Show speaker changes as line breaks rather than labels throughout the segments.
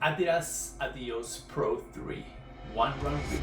Adidas Adios Pro 3 One Run Review.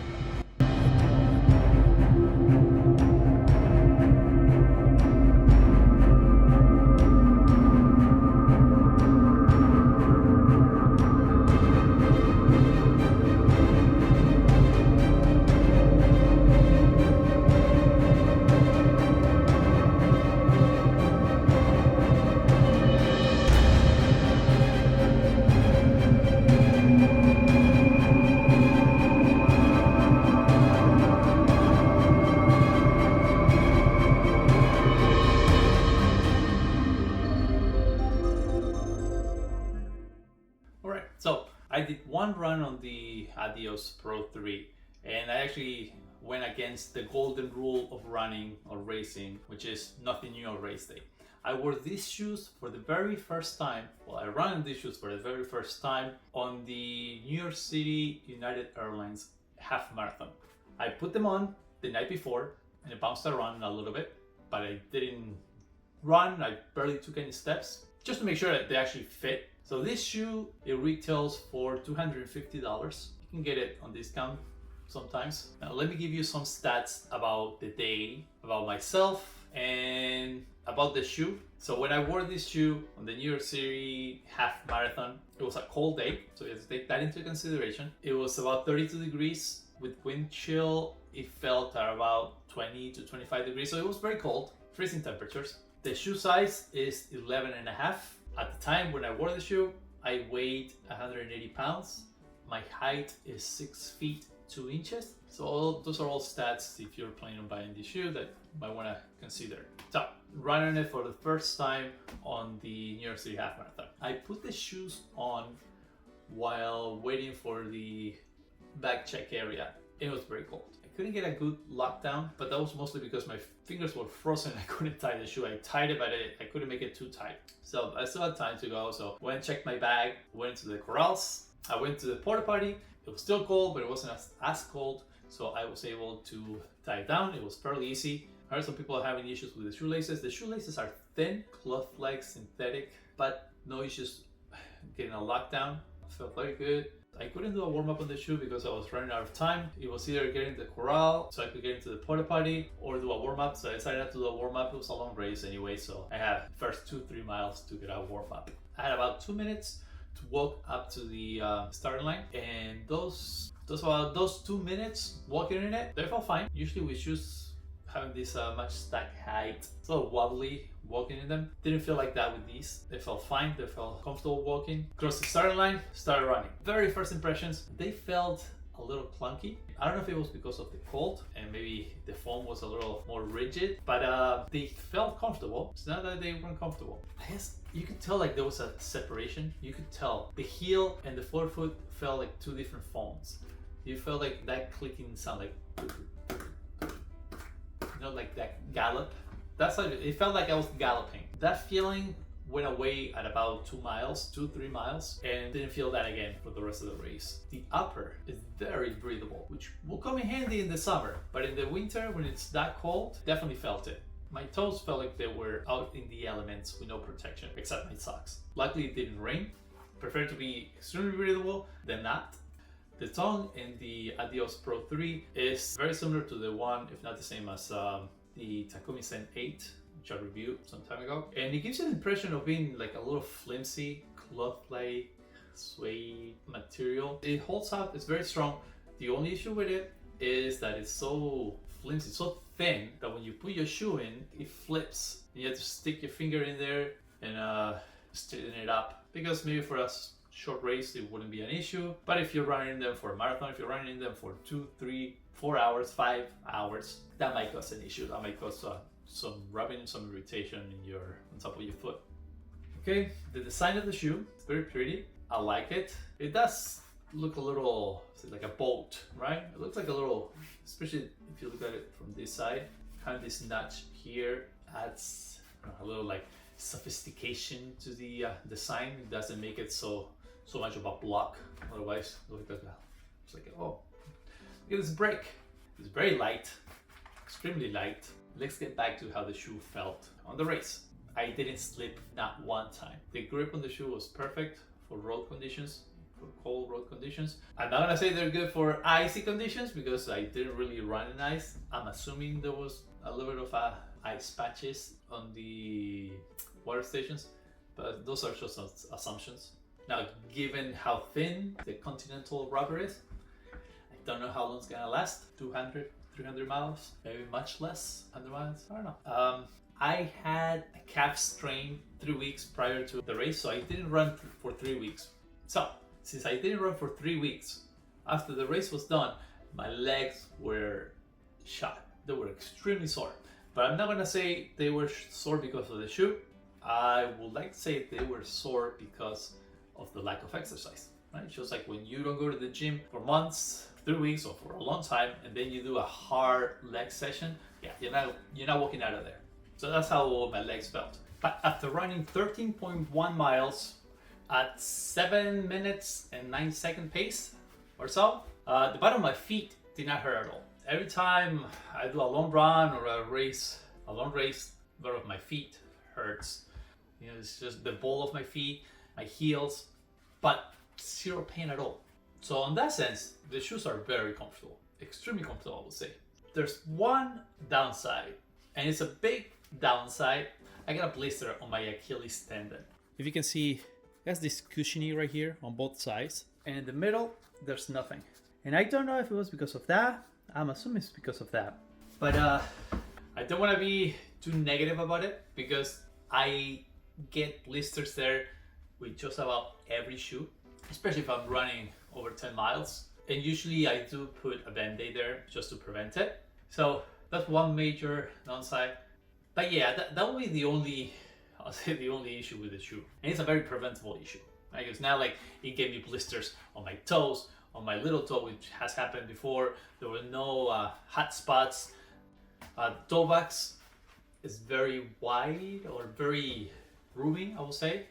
Alright, so I did one run on the Adios Pro 3 and I actually went against the golden rule of running or racing, which is nothing new on race day. I wore these shoes for the very first time, I ran in these shoes for the very first time on the New York City United Airlines half marathon. I put them on the night before and I bounced around a little bit, but I didn't run, I barely took any steps, just to make sure that they actually fit. So this shoe, it retails for $250. You can get it on discount sometimes. Now let me give you some stats about the day, about myself, and about the shoe. So when I wore this shoe on the New York City half marathon, it was a cold day, so you have to take that into consideration. It was about 32 degrees with wind chill. It felt at about 20 to 25 degrees, so it was very cold, freezing temperatures. The shoe size is 11 and a half. At the time when I wore the shoe, I weighed 180 pounds. My height is 6 feet 2 inches. So those are all stats if you're planning on buying this shoe that you might want to consider. So running it for the first time on the New York City half marathon. I put the shoes on while waiting for the bag check area. It was very cold. I couldn't get a good lockdown, but that was mostly because my fingers were frozen. I couldn't tie the shoe. I tied it, but I couldn't make it too tight. So I still had time to go. So went and checked my bag, went to the corrals. I went to the porta potty. It was still cold, but it wasn't as cold. So I was able to tie it down. It was fairly easy. I heard some people are having issues with the shoelaces. The shoelaces are thin, cloth-like, synthetic, but no issues getting a lockdown. Felt very good. I couldn't do a warm-up on the shoe because I was running out of time. It was either getting the corral so I could get into the porta potty or do a warm-up. So I decided not to do a warm-up. It was a long race anyway, so I had first 2-3 miles to get a warm-up. I had about 2 minutes to walk up to the starting line, and those 2 minutes walking in it, they felt fine. Usually with shoes having this much stack height, it's a little wobbly walking in them. Didn't feel like that with these. They felt fine, they felt comfortable walking. Crossed the starting line, started running. Very first impressions, they felt a little clunky. I don't know if it was because of the cold and maybe the foam was a little more rigid, but they felt comfortable. It's not that they weren't comfortable. I guess you could tell like there was a separation. You could tell the heel and the forefoot felt like two different foams. You felt like that clicking sound, like, you know, like that gallop. That's like, it felt like I was galloping. That feeling went away at about 2 miles, 2-3 miles, and didn't feel that again for the rest of the race. The upper is very breathable, which will come in handy in the summer, but in the winter when it's that cold, definitely felt it. My toes felt like they were out in the elements with no protection, except my socks. Luckily it didn't rain. Prefer to be extremely breathable than not. The tongue in the Adios Pro 3 is very similar to the one, if not the same as the Takumi Sen 8, which I reviewed some time ago. And it gives you the impression of being like a little flimsy, cloth-like, suede material. It holds up, it's very strong. The only issue with it is that it's so flimsy, so thin, that when you put your shoe in, it flips. You have to stick your finger in there and straighten it up. Because maybe for us, short race, it wouldn't be an issue. But if you're running them for a marathon, if you're running them for 2, 3, 4 hours, 5 hours, that might cause an issue. That might cause some rubbing, some irritation on top of your foot. Okay, the design of the shoe is very pretty. I like it. It does look a little like a bolt, right? It looks like a little, especially if you look at it from this side, kind of this notch here adds a little like sophistication to the design. It doesn't make it so much of a block. Otherwise, look at that. It's like, oh, look at this brake. It's very light, extremely light. Let's get back to how the shoe felt on the race. I didn't slip not one time. The grip on the shoe was perfect for road conditions. for cold road conditions. I'm not gonna say they're good for icy conditions because I didn't really run in ice. I'm assuming there was a little bit of ice patches on the water stations, but those are just assumptions. Now, given how thin the continental rubber is, I don't know how long it's gonna last. 200, 300 miles, maybe much less, 100 miles, I don't know. I had a calf strain 3 weeks prior to the race, so I didn't run for 3 weeks. So, since I didn't run for 3 weeks, after the race was done, my legs were shot. They were extremely sore. But I'm not gonna say they were sore because of the shoe. I would like to say they were sore because of the lack of exercise. Right? It's just like when you don't go to the gym for months, 3 weeks, or for a long time, and then you do a hard leg session, yeah, you're not walking out of there. So that's how my legs felt. But after running 13.1 miles at 7 minutes and 9 second pace or so, the bottom of my feet did not hurt at all. Every time I do a long run or a long race, a lot of my feet hurts. You know, it's just the ball of my feet, my heels, but zero pain at all. So in that sense, the shoes are very comfortable, extremely comfortable, I would say. There's one downside, and it's a big downside. I got a blister on my Achilles tendon. If you can see, that's this cushiony right here on both sides, and in the middle, there's nothing. And I don't know if it was because of that. I'm assuming it's because of that. But I don't want to be too negative about it because I get blisters there with just about every shoe, especially if I'm running over 10 miles. And usually I do put a band-aid there just to prevent it. So that's one major downside. But yeah, that will be the only, I'll say the only issue with the shoe. And it's a very preventable issue. Right? It's not like it gave me blisters on my toes, on my little toe, which has happened before. There were no hot spots. Toe box is very wide or very roomy, I will say.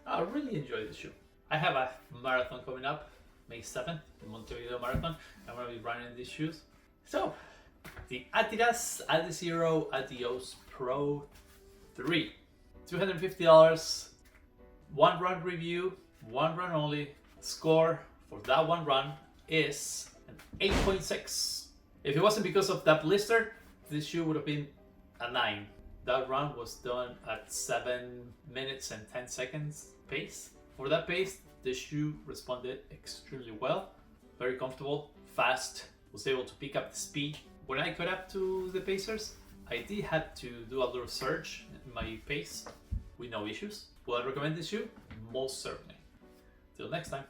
I really enjoy this shoe. I have a marathon coming up, May 7th, the Montevideo Marathon. I'm going to be running these shoes. So, the Adidas Adizero Adios Pro 3. $250, one run review, one run only. Score for that one run is an 8.6. If it wasn't because of that blister, this shoe would have been a 9. That run was done at 7 minutes and 10 seconds pace. For that pace, the shoe responded extremely well. Very comfortable, fast, was able to pick up the speed. When I got up to the Pacers, I did have to do a little surge in my pace with no issues. Will I recommend this shoe? Most certainly. Till next time.